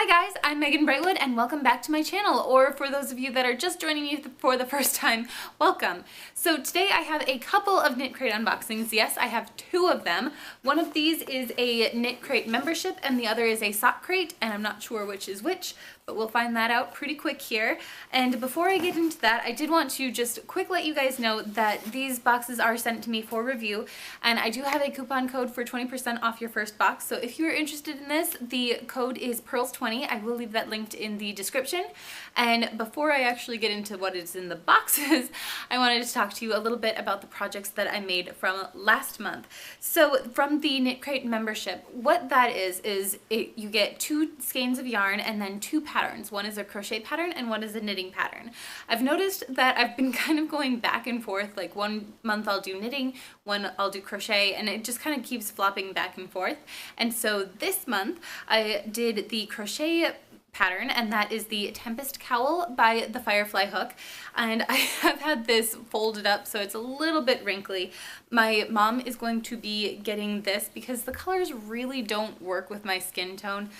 Hi guys, I'm Megan Brightwood and welcome back to my channel, or for those of you that are just joining me for the first time, welcome. So today I have a couple of KnitCrate unboxings. Yes, I have two of them. One of these is a KnitCrate membership and the other is a sock crate, and I'm not sure which is which, but we'll find that out pretty quick here. And before I get into that, I did want to just quick let you guys know that these boxes are sent to me for review, and I do have a coupon code for 20% off your first box. So if you're interested in this, the code is PEARLS20. I will leave that linked in the description. And before I actually get into what is in the boxes, I wanted to talk to you a little bit about the projects that I made from last month. So from the KnitCrate membership, what that is you get 2 skeins of yarn and then 2 patterns. One is a crochet pattern and one is a knitting pattern. I've noticed that I've been kind of going back and forth, like one month I'll do knitting, one I'll do crochet, and it just kind of keeps flopping back and forth. And so this month I did the crochet pattern, and that is the Tempest Cowl by the Firefly Hook, and I have had this folded up so it's a little bit wrinkly. My mom is going to be getting this because the colors really don't work with my skin tone,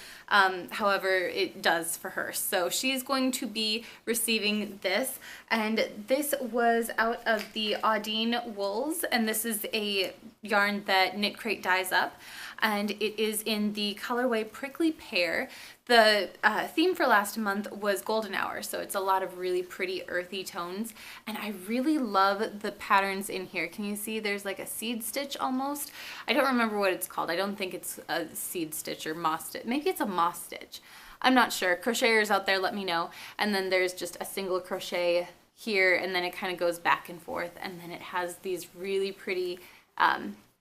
however it does for her, so she's going to be receiving this. And this was out of the Audine wools, and this is a yarn that KnitCrate dyes up, and it is in the colorway Prickly Pear. The theme for last month was Golden Hour, so it's a lot of really pretty earthy tones, and I really love the patterns in here. Can you see there's like a seed stitch almost? I don't remember what it's called. I don't think it's a seed stitch or moss stitch. Maybe it's a moss stitch. I'm not sure. Crocheters out there, let me know. And then there's just a single crochet here, and then it kind of goes back and forth, and then it has these really pretty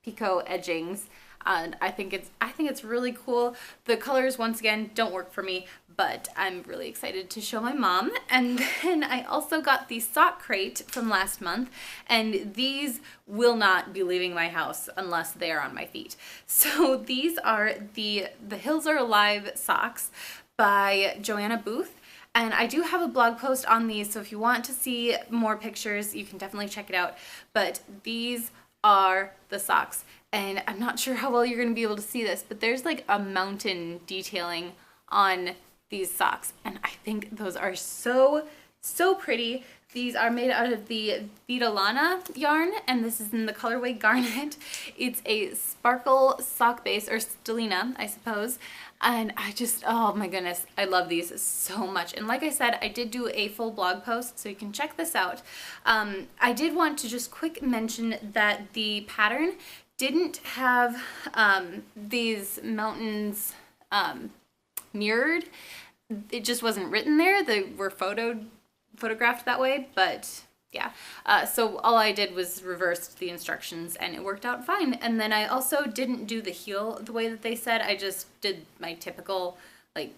picot edgings. And I think it's really cool. The colors, once again, don't work for me, but I'm really excited to show my mom. And then I also got the sock crate from last month, and these will not be leaving my house unless they are on my feet. So these are the Hills Are Alive socks by Joanna Booth. And I do have a blog post on these, so if you want to see more pictures, you can definitely check it out. But these are the socks. And I'm not sure how well you're going to be able to see this, but there's like a mountain detailing on these socks. And I think those are so pretty. These are made out of the Vita Lana yarn, and this is in the colorway Garnet. It's a sparkle sock base, or stellina, I suppose. And I just, oh my goodness, I love these so much. And like I said, I did do a full blog post, so you can check this out. I did want to just quick mention that the pattern didn't have these mountains mirrored. It just wasn't written there. They were photographed that way, but yeah. So all I did was reversed the instructions and it worked out fine. And then I also didn't do the heel the way that they said. I just did my typical, like,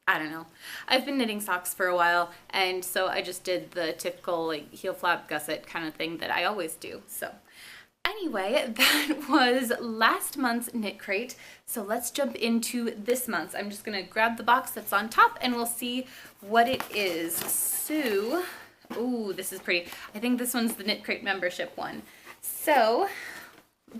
I don't know. I've been knitting socks for a while, and so I just did the typical like heel flap gusset kind of thing that I always do. So anyway, that was last month's KnitCrate, so let's jump into this month's. I'm just going to grab the box that's on top and we'll see what it is. So, ooh, this is pretty. I think this one's the KnitCrate membership one. So,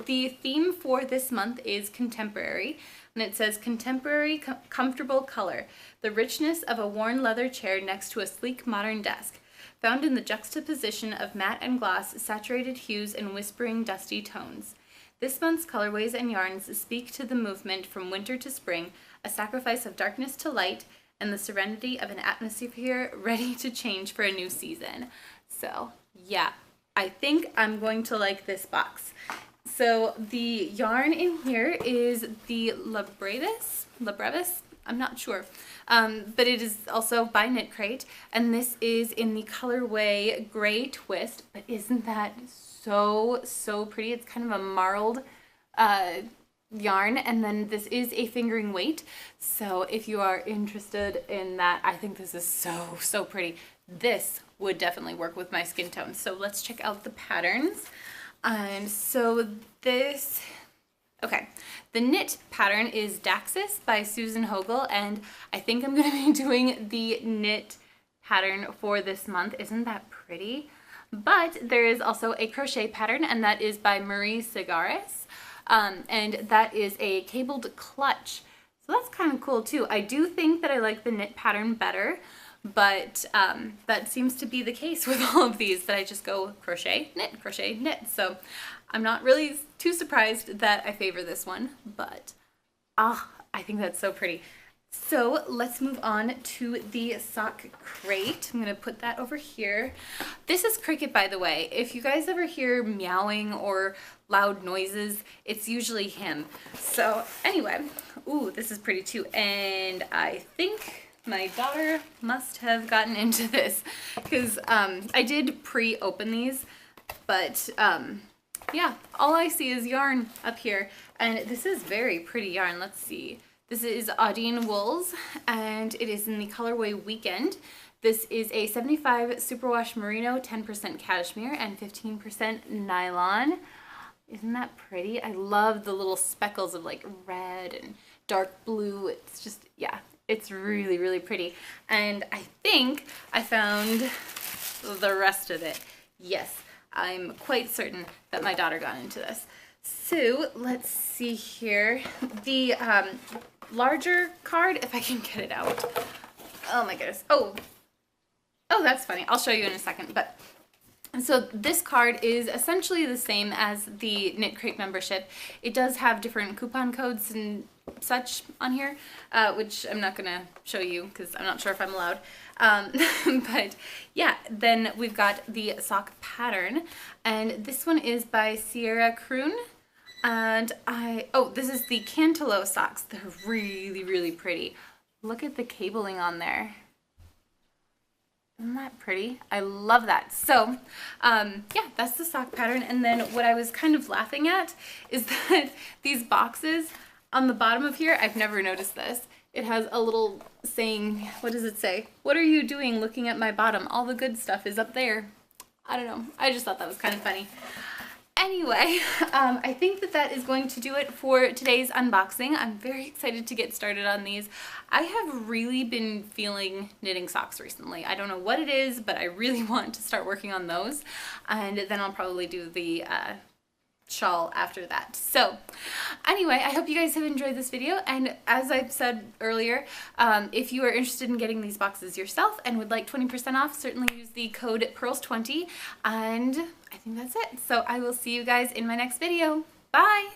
the theme for this month is contemporary, and it says contemporary comfortable color, the richness of a worn leather chair next to a sleek modern desk, found in the juxtaposition of matte and gloss, saturated hues, and whispering dusty tones. This month's colorways and yarns speak to the movement from winter to spring, a sacrifice of darkness to light, and the serenity of an atmosphere ready to change for a new season. So yeah, I think I'm going to like this box. So the yarn in here is the La Brevis, I'm not sure, but it is also by KnitCrate, and this is in the colorway Gray Twist. But isn't that so pretty? It's kind of a marled yarn, and then this is a fingering weight, so if you are interested in that, I think this is so pretty. This would definitely work with my skin tone. So let's check out the patterns. And so this, okay, the knit pattern is Daxis by Susan Hogel, and I think I'm going to be doing the knit pattern for this month. Isn't that pretty? But there is also a crochet pattern, and that is by Marie Segares, and that is a cabled clutch. So that's kind of cool too. I do think that I like the knit pattern better, but that seems to be the case with all of these, that I just go crochet, knit. So I'm not really too surprised that I favor this one, but I think that's so pretty. So let's move on to the sock crate. I'm gonna put that over here. This is Cricket, by the way. If you guys ever hear meowing or loud noises, it's usually him. So anyway, ooh, this is pretty too. And I think my daughter must have gotten into this because I did pre-open these, but yeah, all I see is yarn up here. And this is very pretty yarn. Let's see. This is Audine Wools, and it is in the colorway Weekend. This is a 75 superwash merino, 10% cashmere, and 15% nylon. Isn't that pretty? I love the little speckles of like red and dark blue. It's just, yeah, it's really, really pretty. And I think I found the rest of it. Yes, I'm quite certain that my daughter got into this. So let's see here. The larger card, if I can get it out. Oh my goodness. Oh, that's funny. I'll show you in a second. But so this card is essentially the same as the KnitCrate membership. It does have different coupon codes and such on here, which I'm not gonna show you because I'm not sure if I'm allowed. But yeah, then we've got the sock pattern, and this one is by Sierra Kroon. And this is the Cantaloupe socks. They're really, really pretty. Look at the cabling on there. Isn't that pretty? I love that. So, yeah, that's the sock pattern. And then what I was kind of laughing at is that these boxes on the bottom of here, I've never noticed this. It has a little saying, what does it say? What are you doing looking at my bottom? All the good stuff is up there. I don't know. I just thought that was kind of funny. Anyway, I think that is going to do it for today's unboxing. I'm very excited to get started on these. I have really been feeling knitting socks recently. I don't know what it is, but I really want to start working on those. And then I'll probably do the shawl after that. So anyway, I hope you guys have enjoyed this video, and as I've said earlier, if you are interested in getting these boxes yourself and would like 20% off, certainly use the code PEARLS20, and I think that's it. So I will see you guys in my next video. Bye!